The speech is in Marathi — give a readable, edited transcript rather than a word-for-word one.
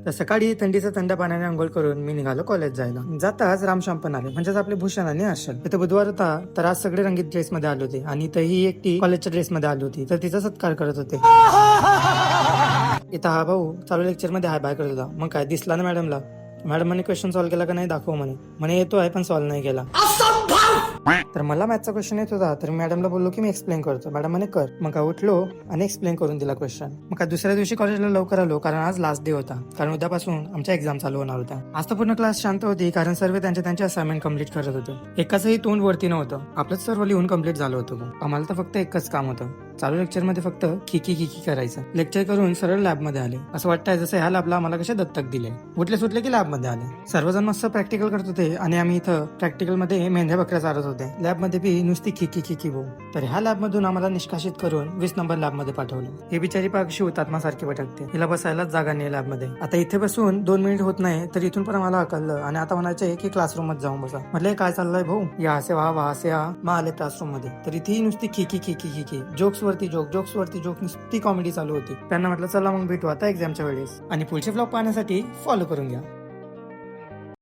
तर सकाळी थंडीच्या थंड पाण्याने आंघोळ करून मी निघालो कॉलेज जायला. जाताच रामश्याम पण आले, म्हणजेच आपले भूषण आणि हर्षल. इथं बुधवार होता, तर आज सगळे रंगीत ड्रेस मध्ये आले होते आणि इथं ही एकटी कॉलेजच्या ड्रेस मध्ये आली होती, तर तिचा सत्कार करत होते. इथं हा भाऊ चालू लेक्चर मध्ये हाय बाय करत होता. मग काय दिसला ना मॅडमला. मॅडम म्हणे क्वेश्चन सॉल्व्ह केला का नाही दाखव म्हणे येतो आहे पण सॉल्व्ह नाही केला. तर मला मॅथचा क्वेश्चन येत होता, तर मॅडमला बोललो की मी एक्सप्लेन करतो. मॅडम म्हणे कर. मग काय उठलो आणि एक्सप्लेन करून दिला क्वेश्चन. मग काय दुसऱ्या दिवशी कॉलेजला लवकर आलो, कारण आज लास्ट डे होता, कारण उद्यापासून आमच्या एक्झाम चालू होणार होत्या. आज तर पूर्ण क्लास शांत होती, कारण सर्व त्यांचे असाइनमेंट कम्प्लीट करत होते. एकाचंही तोंड वरती नव्हतं. आपलंच सर्व लिहून कम्प्लीट झालं होतं. आम्हाला तर फक्त एकच काम होतं, चालू लेक्चर मध्ये फक्त खिकी करायचं. लेक्चर करून सरळ लॅब मध्ये आले. असं वाटतंय जसं ह्या लॅबला आम्हाला कसे दत्तक दिले. उठले सुटले की लॅब मध्ये आले. सर्वजण मस्त प्रॅक्टिकल करत होते आणि आम्ही इथं प्रॅक्टिकल मध्ये मेंढ्या बकऱ्या चारत होते. लॅब मध्ये बी नुसती खिकी भाऊ. तर ह्या लॅब मधून आम्हाला निष्कासित करून 20 नंबर लॅब मध्ये पाठवलं. हे बिचारी पाकशी हुतात्मा सारखी भटकते, हिला बसायलाच जागा नाही लॅब मध्ये. आता इथे बसून 2 मिनिट होत नाही, तर इथून पण आम्हाला अकललं आणि आता म्हणायचंय की क्लासरूम मध्ये जाऊन बसा. म्हटलं काय चाललंय भाऊ, या असे वहा असे मग आले क्लासरूम मध्ये. तर इथे नुसती खिकी जोक्स वरती जोक नुसती कॉमेडी चालू होती. त्यांना म्हटलं चला मग भेटू आता एक्झामच्या वेळेस, आणि पुढचे ब्लॉग पाहण्यासाठी फॉलो करून घ्या.